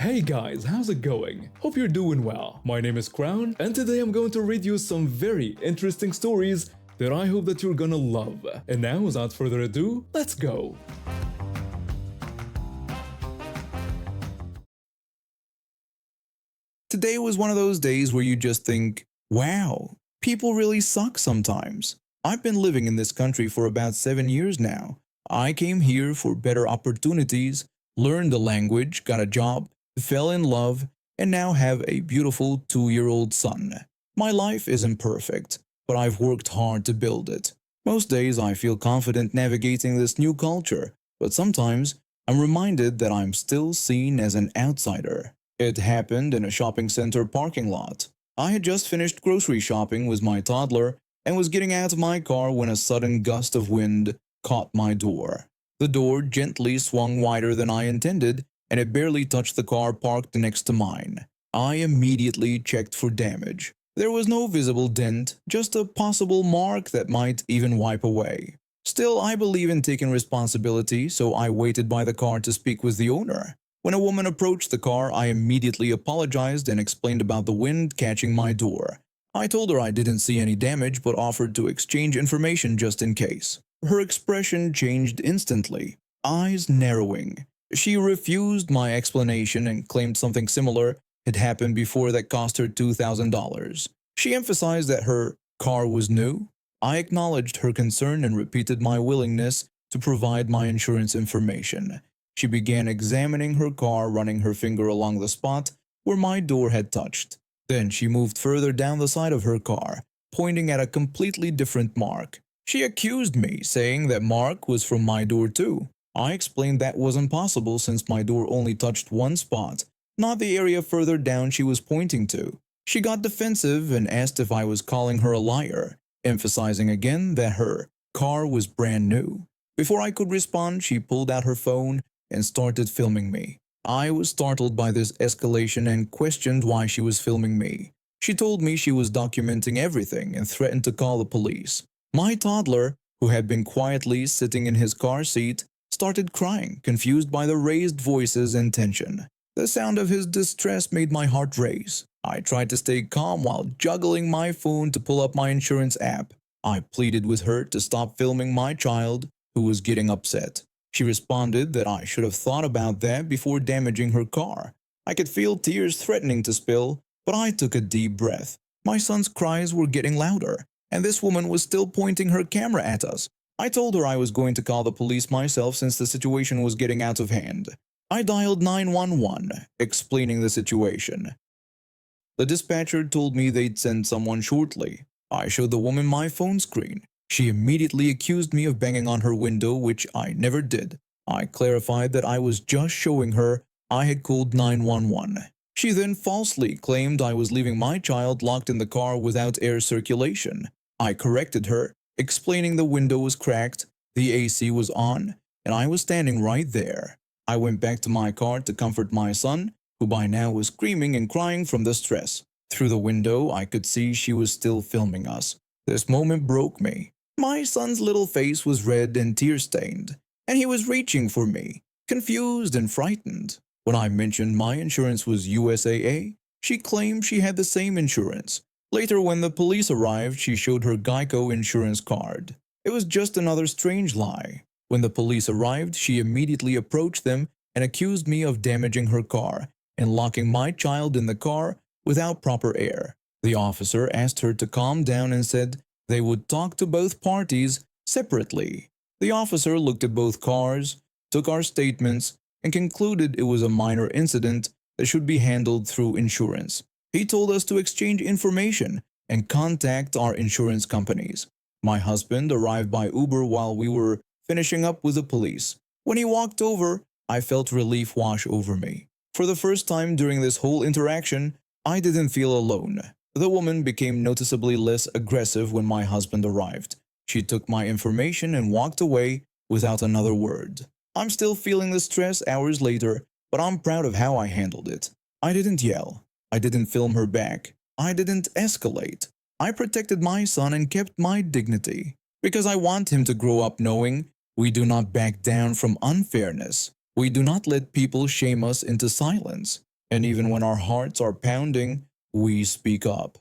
Hey guys, how's it going? Hope you're doing well. My name is Crown, and today I'm going to read you some very interesting stories that I hope that you're gonna love. And now, without further ado, let's go! Today was one of those days where you just think, wow, people really suck sometimes. I've been living in this country for about 7 years now. I came here for better opportunities, learned the language, got a job, fell in love, and now have a beautiful 2-year-old son. My life isn't perfect, but I've worked hard to build it. Most days I feel confident navigating this new culture, but sometimes I'm reminded that I'm still seen as an outsider. It happened in a shopping center parking lot. I had just finished grocery shopping with my toddler and was getting out of my car when a sudden gust of wind caught my door. The door gently swung wider than I intended, and it barely touched the car parked next to mine. I immediately checked for damage. There was no visible dent, just a possible mark that might even wipe away. Still, I believe in taking responsibility, so I waited by the car to speak with the owner. When a woman approached the car, I immediately apologized and explained about the wind catching my door. I told her I didn't see any damage but offered to exchange information just in case. Her expression changed instantly, eyes narrowing. She refused my explanation and claimed something similar had happened before that cost her $2,000. She emphasized that her car was new. I acknowledged her concern and repeated my willingness to provide my insurance information. She began examining her car, running her finger along the spot where my door had touched. Then she moved further down the side of her car, pointing at a completely different mark. She accused me, saying that mark was from my door too. I explained that wasn't possible since my door only touched one spot, not the area further down she was pointing to. She got defensive and asked if I was calling her a liar, emphasizing again that her car was brand new. Before I could respond, she pulled out her phone and started filming me. I was startled by this escalation and questioned why she was filming me. She told me she was documenting everything and threatened to call the police. My toddler, who had been quietly sitting in his car seat, started crying, confused by the raised voices and tension. The sound of his distress made my heart race. I tried to stay calm while juggling my phone to pull up my insurance app. I pleaded with her to stop filming my child, who was getting upset. She responded that I should have thought about that before damaging her car. I could feel tears threatening to spill, but I took a deep breath. My son's cries were getting louder, and this woman was still pointing her camera at us. I told her I was going to call the police myself since the situation was getting out of hand. I dialed 911, explaining the situation. The dispatcher told me they'd send someone shortly. I showed the woman my phone screen. She immediately accused me of banging on her window, which I never did. I clarified that I was just showing her I had called 911. She then falsely claimed I was leaving my child locked in the car without air circulation. I corrected her, explaining the window was cracked, the AC was on, and I was standing right there. I went back to my car to comfort my son, who by now was screaming and crying from the stress. Through the window, I could see she was still filming us. This moment broke me. My son's little face was red and tear-stained, and he was reaching for me, confused and frightened. When I mentioned my insurance was USAA, she claimed she had the same insurance. Later, when the police arrived, she showed her Geico insurance card. It was just another strange lie. When the police arrived, she immediately approached them and accused me of damaging her car and locking my child in the car without proper air. The officer asked her to calm down and said they would talk to both parties separately. The officer looked at both cars, took our statements, and concluded it was a minor incident that should be handled through insurance. He told us to exchange information and contact our insurance companies. My husband arrived by Uber while we were finishing up with the police. When he walked over, I felt relief wash over me. For the first time during this whole interaction, I didn't feel alone. The woman became noticeably less aggressive when my husband arrived. She took my information and walked away without another word. I'm still feeling the stress hours later, but I'm proud of how I handled it. I didn't yell. I didn't film her back. I didn't escalate. I protected my son and kept my dignity. Because I want him to grow up knowing we do not back down from unfairness. We do not let people shame us into silence. And even when our hearts are pounding, we speak up.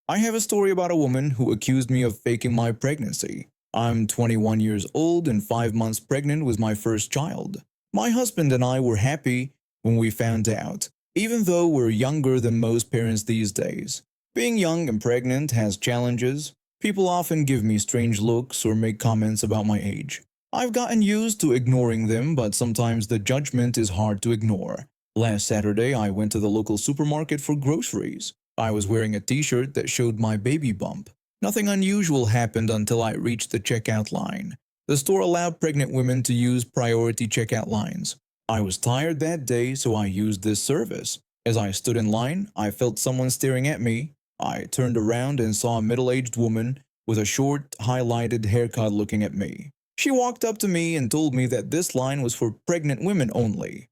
I have a story about a woman who accused me of faking my pregnancy. I'm 21 years old and 5 months pregnant with my first child. My husband and I were happy when we found out, even though we're younger than most parents these days. Being young and pregnant has challenges. People often give me strange looks or make comments about my age. I've gotten used to ignoring them, but sometimes the judgment is hard to ignore. Last Saturday, I went to the local supermarket for groceries. I was wearing a t-shirt that showed my baby bump. Nothing unusual happened until I reached the checkout line. The store allowed pregnant women to use priority checkout lines. I was tired that day, so I used this service. As I stood in line, I felt someone staring at me. I turned around and saw a middle-aged woman with a short, highlighted haircut looking at me. She walked up to me and told me that this line was for pregnant women only.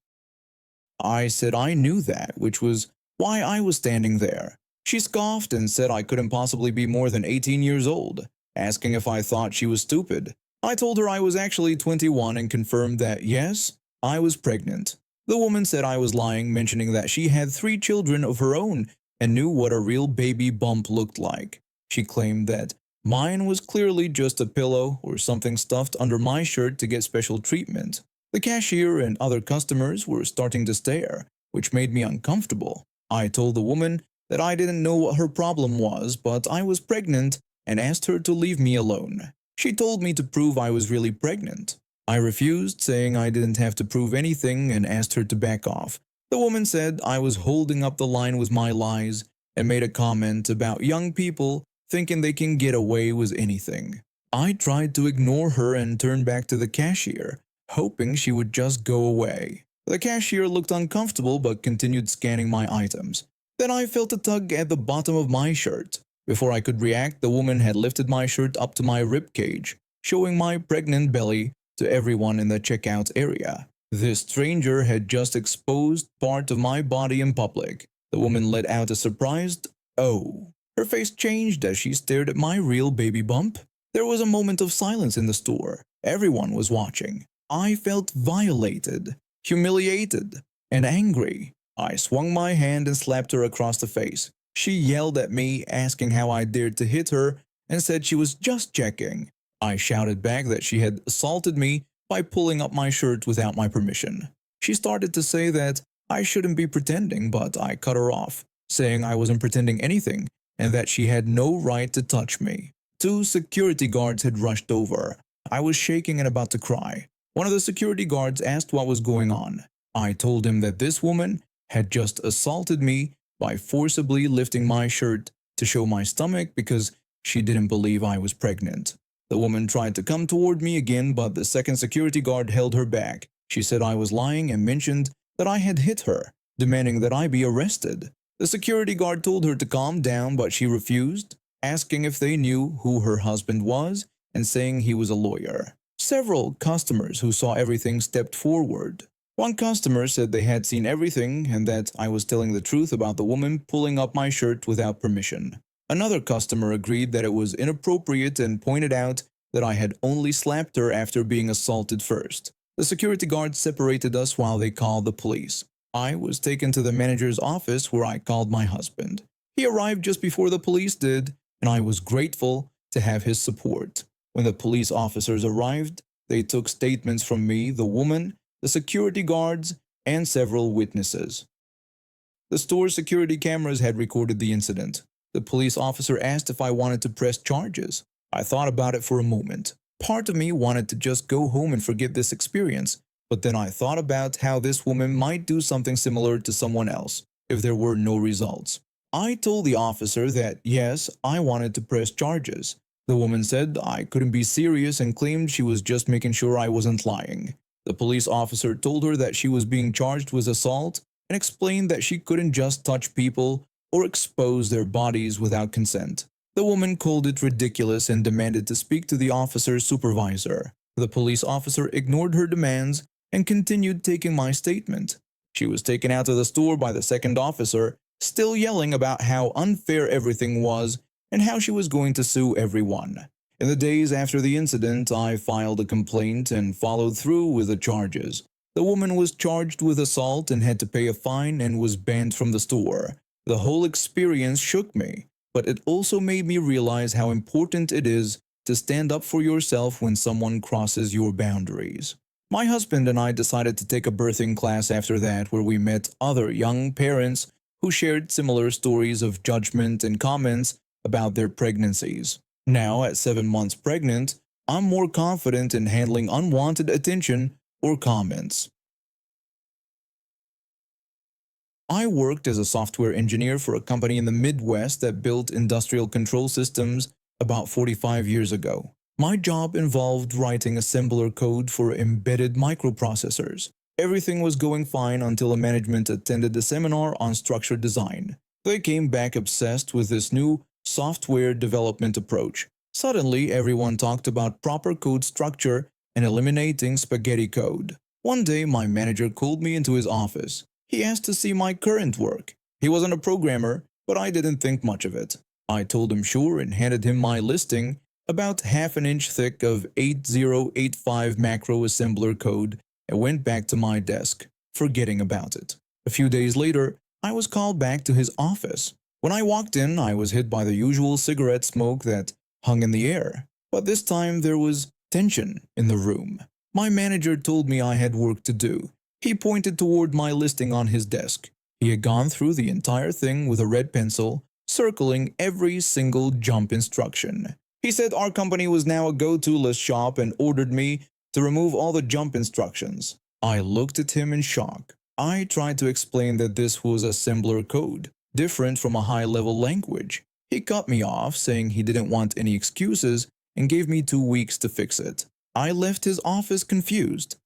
I said I knew that, which was why I was standing there. She scoffed and said I couldn't possibly be more than 18 years old, asking if I thought she was stupid. I told her I was actually 21 and confirmed that, yes, I was pregnant. The woman said I was lying, mentioning that she had 3 children of her own and knew what a real baby bump looked like. She claimed that mine was clearly just a pillow or something stuffed under my shirt to get special treatment. The cashier and other customers were starting to stare, which made me uncomfortable. I told the woman that I didn't know what her problem was, but I was pregnant and asked her to leave me alone. She told me to prove I was really pregnant. I refused, saying I didn't have to prove anything, and asked her to back off. The woman said I was holding up the line with my lies and made a comment about young people thinking they can get away with anything. I tried to ignore her and turned back to the cashier, hoping she would just go away. The cashier looked uncomfortable but continued scanning my items. Then I felt a tug at the bottom of my shirt. Before I could react, the woman had lifted my shirt up to my rib cage, showing my pregnant belly to everyone in the checkout area. This stranger had just exposed part of my body in public. The woman let out a surprised "oh." Her face changed as she stared at my real baby bump. There was a moment of silence in the store. Everyone was watching. I felt violated, humiliated, and angry. I swung my hand and slapped her across the face. She yelled at me, asking how I dared to hit her, and said she was just checking. I shouted back that she had assaulted me by pulling up my shirt without my permission. She started to say that I shouldn't be pretending, but I cut her off, saying I wasn't pretending anything and that she had no right to touch me. 2 security guards had rushed over. I was shaking and about to cry. One of the security guards asked what was going on. I told him that this woman had just assaulted me by forcibly lifting my shirt to show my stomach because she didn't believe I was pregnant. The woman tried to come toward me again, but the second security guard held her back. She said I was lying and mentioned that I had hit her, demanding that I be arrested. The security guard told her to calm down, but she refused, asking if they knew who her husband was and saying he was a lawyer. Several customers who saw everything stepped forward. One customer said they had seen everything and that I was telling the truth about the woman pulling up my shirt without permission. Another customer agreed that it was inappropriate and pointed out that I had only slapped her after being assaulted first. The security guards separated us while they called the police. I was taken to the manager's office where I called my husband. He arrived just before the police did, and I was grateful to have his support. When the police officers arrived, they took statements from me, the woman, the security guards, and several witnesses. The store's security cameras had recorded the incident. The police officer asked if I wanted to press charges. I thought about it for a moment. Part of me wanted to just go home and forget this experience, but then I thought about how this woman might do something similar to someone else if there were no results. I told the officer that yes, I wanted to press charges. The woman said I couldn't be serious and claimed she was just making sure I wasn't lying. The police officer told her that she was being charged with assault and explained that she couldn't just touch people or expose their bodies without consent. The woman called it ridiculous and demanded to speak to the officer's supervisor. The police officer ignored her demands and continued taking my statement. She was taken out of the store by the second officer, still yelling about how unfair everything was and how she was going to sue everyone. In the days after the incident, I filed a complaint and followed through with the charges. The woman was charged with assault and had to pay a fine and was banned from the store. The whole experience shook me, but it also made me realize how important it is to stand up for yourself when someone crosses your boundaries. My husband and I decided to take a birthing class after that, where we met other young parents who shared similar stories of judgment and comments about their pregnancies. Now, at 7 months pregnant, I'm more confident in handling unwanted attention or comments. I worked as a software engineer for a company in the Midwest that built industrial control systems about 45 years ago. My job involved writing assembler code for embedded microprocessors. Everything was going fine until management attended a seminar on structured design. They came back obsessed with this new software development approach. Suddenly, everyone talked about proper code structure and eliminating spaghetti code. One day, my manager called me into his office. He asked to see my current work. He wasn't a programmer, but I didn't think much of it. I told him sure and handed him my listing, about half an inch thick of 8085 macro assembler code, and went back to my desk, forgetting about it. A few days later, I was called back to his office. When I walked in, I was hit by the usual cigarette smoke that hung in the air, but this time there was tension in the room. My manager told me I had work to do. He pointed toward my listing on his desk. He had gone through the entire thing with a red pencil, circling every single jump instruction. He said our company was now a go-to list shop and ordered me to remove all the jump instructions. I looked at him in shock. I tried to explain that this was assembler code, different from a high-level language. He cut me off, saying he didn't want any excuses and gave me 2 weeks to fix it. I left his office confused.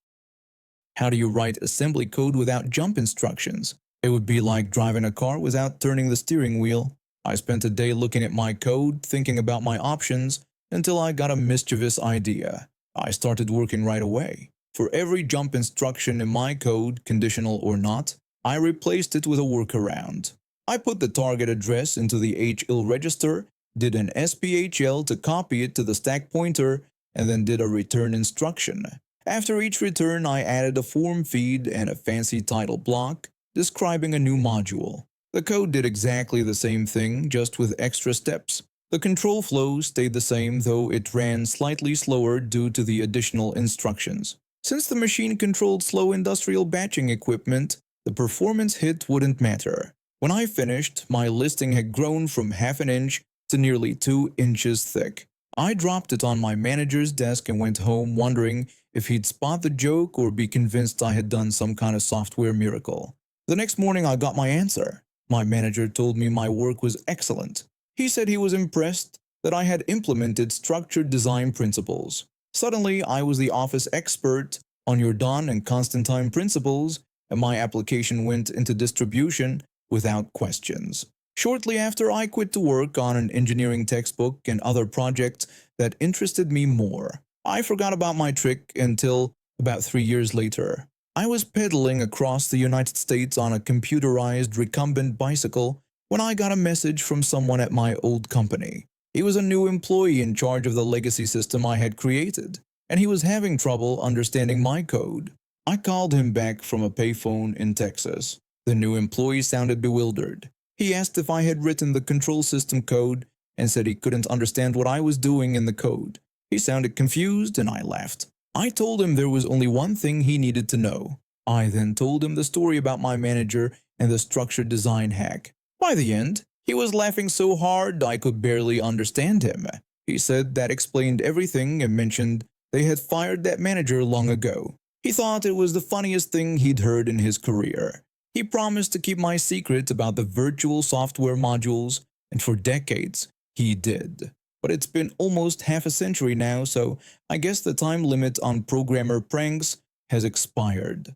How do you write assembly code without jump instructions? It would be like driving a car without turning the steering wheel. I spent a day looking at my code, thinking about my options, until I got a mischievous idea. I started working right away. For every jump instruction in my code, conditional or not, I replaced it with a workaround. I put the target address into the HL register, did an SPHL to copy it to the stack pointer, and then did a return instruction. After each return, I added a form feed and a fancy title block describing a new module. The code did exactly the same thing, just with extra steps. The control flow stayed the same, though it ran slightly slower due to the additional instructions. Since the machine controlled slow industrial batching equipment, the performance hit wouldn't matter. When I finished, my listing had grown from half an inch to nearly 2 inches thick. I dropped it on my manager's desk and went home wondering if he'd spot the joke or be convinced I had done some kind of software miracle. The next morning I got my answer. My manager told me my work was excellent. He said he was impressed that I had implemented structured design principles. Suddenly, I was the office expert on your Don and Constantine principles, and my application went into distribution without questions. Shortly after, I quit to work on an engineering textbook and other projects that interested me more. I forgot about my trick until about 3 years later. I was pedaling across the United States on a computerized recumbent bicycle when I got a message from someone at my old company. He was a new employee in charge of the legacy system I had created, and he was having trouble understanding my code. I called him back from a payphone in Texas. The new employee sounded bewildered. He asked if I had written the control system code and said he couldn't understand what I was doing in the code. He sounded confused and I laughed. I told him there was only one thing he needed to know. I then told him the story about my manager and the structured design hack. By the end, he was laughing so hard I could barely understand him. He said that explained everything and mentioned they had fired that manager long ago. He thought it was the funniest thing he'd heard in his career. He promised to keep my secret about the virtual software modules, and for decades, he did. But it's been almost half a century now, so I guess the time limit on programmer pranks has expired.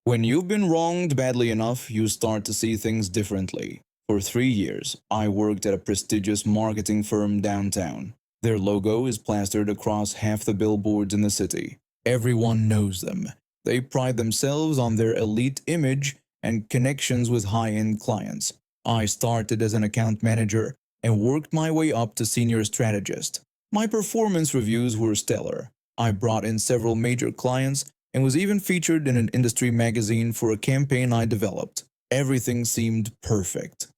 When you've been wronged badly enough, you start to see things differently. For 3 years, I worked at a prestigious marketing firm downtown. Their logo is plastered across half the billboards in the city. Everyone knows them. They pride themselves on their elite image and connections with high-end clients. I started as an account manager and worked my way up to senior strategist. My performance reviews were stellar. I brought in several major clients and was even featured in an industry magazine for a campaign I developed. Everything seemed perfect.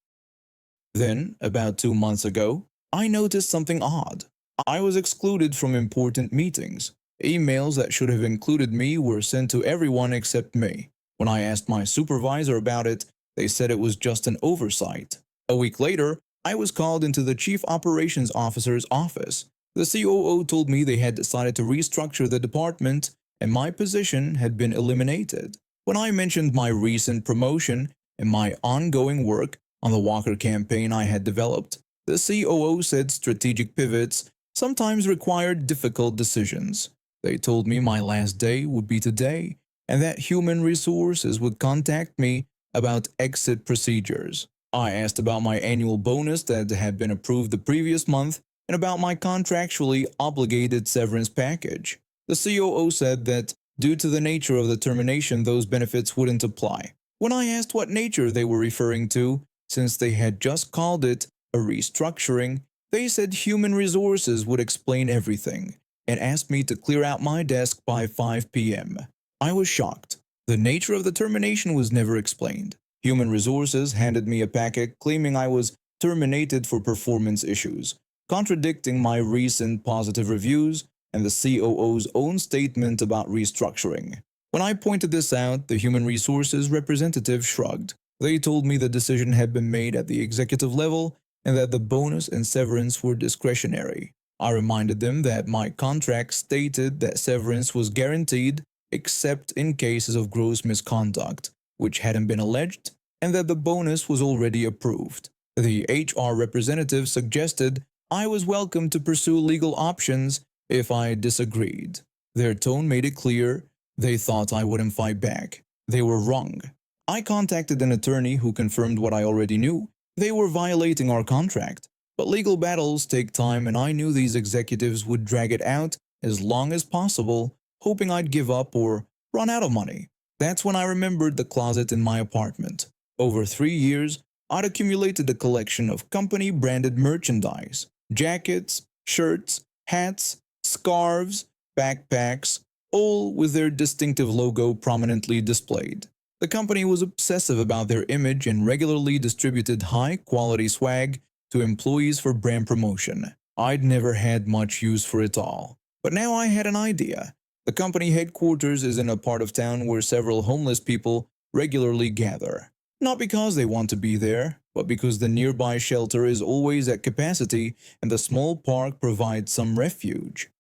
Then, about 2 months ago, I noticed something odd. I was excluded from important meetings. Emails that should have included me were sent to everyone except me. When I asked my supervisor about it, they said it was just an oversight. A week later, I was called into the Chief Operations Officer's office. The COO told me they had decided to restructure the department and my position had been eliminated. When I mentioned my recent promotion and my ongoing work on the Walker campaign I had developed, the COO said strategic pivots sometimes required difficult decisions. They told me my last day would be today and that human resources would contact me about exit procedures. I asked about my annual bonus that had been approved the previous month and about my contractually obligated severance package. The COO said that due to the nature of the termination, those benefits wouldn't apply. When I asked what nature they were referring to, since they had just called it a restructuring, they said human resources would explain everything and asked me to clear out my desk by 5 p.m. I was shocked. The nature of the termination was never explained. Human resources handed me a packet claiming I was terminated for performance issues, contradicting my recent positive reviews and the COO's own statement about restructuring. When I pointed this out, the human resources representative shrugged. They told me the decision had been made at the executive level and that the bonus and severance were discretionary. I reminded them that my contract stated that severance was guaranteed except in cases of gross misconduct, which hadn't been alleged, and that the bonus was already approved. The HR representative suggested I was welcome to pursue legal options if I disagreed. Their tone made it clear they thought I wouldn't fight back. They were wrong. I contacted an attorney who confirmed what I already knew. They were violating our contract. But legal battles take time and I knew these executives would drag it out as long as possible, hoping I'd give up or run out of money. That's when I remembered the closet in my apartment. Over 3 years, I'd accumulated a collection of company-branded merchandise, jackets, shirts, hats, scarves, backpacks, all with their distinctive logo prominently displayed. The company was obsessive about their image and regularly distributed high-quality swag to employees for brand promotion. I'd never had much use for it all. But now I had an idea. The company headquarters is in a part of town where several homeless people regularly gather. Not because they want to be there, but because the nearby shelter is always at capacity and the small park provides some refuge.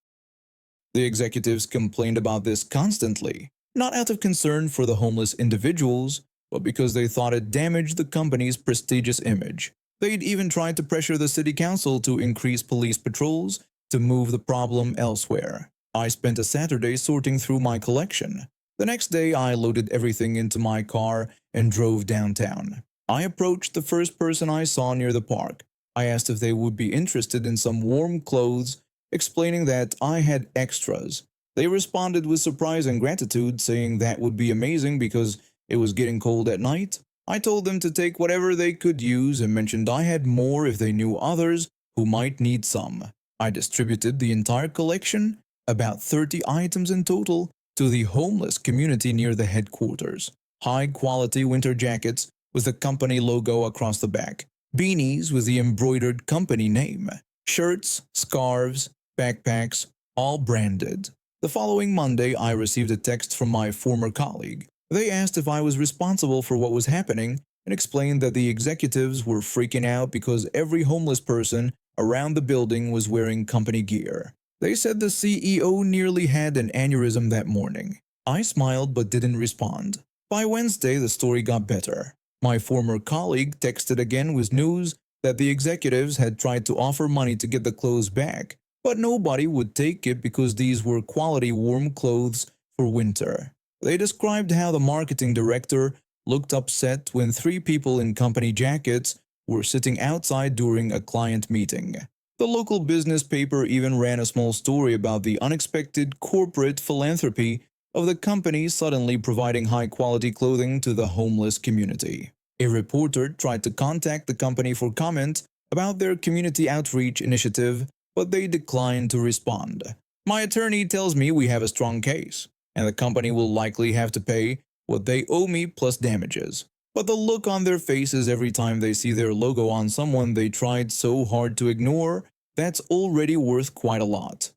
The executives complained about this constantly, not out of concern for the homeless individuals, but because they thought it damaged the company's prestigious image. They'd even tried to pressure the city council to increase police patrols to move the problem elsewhere. I spent a Saturday sorting through my collection. The next day, I loaded everything into my car and drove downtown. I approached the first person I saw near the park. I asked if they would be interested in some warm clothes, explaining that I had extras. They responded with surprise and gratitude, saying that would be amazing because it was getting cold at night. I told them to take whatever they could use and mentioned I had more if they knew others who might need some. I distributed the entire collection, about 30 items in total, to the homeless community near the headquarters. High-quality winter jackets with the company logo across the back, beanies with the embroidered company name, shirts, scarves, backpacks, all branded. The following Monday, I received a text from my former colleague. They asked if I was responsible for what was happening and explained that the executives were freaking out because every homeless person around the building was wearing company gear. They said the CEO nearly had an aneurysm that morning. I smiled but didn't respond. By Wednesday, the story got better. My former colleague texted again with news that the executives had tried to offer money to get the clothes back, but nobody would take it because these were quality warm clothes for winter. They described how the marketing director looked upset when 3 people in company jackets were sitting outside during a client meeting. The local business paper even ran a small story about the unexpected corporate philanthropy of the company suddenly providing high-quality clothing to the homeless community. A reporter tried to contact the company for comment about their community outreach initiative, but they declined to respond. My attorney tells me we have a strong case, and the company will likely have to pay what they owe me plus damages. But the look on their faces every time they see their logo on someone they tried so hard to ignore, that's already worth quite a lot.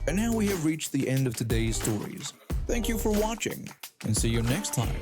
And now we have reached the end of today's stories. Thank you for watching, and see you next time.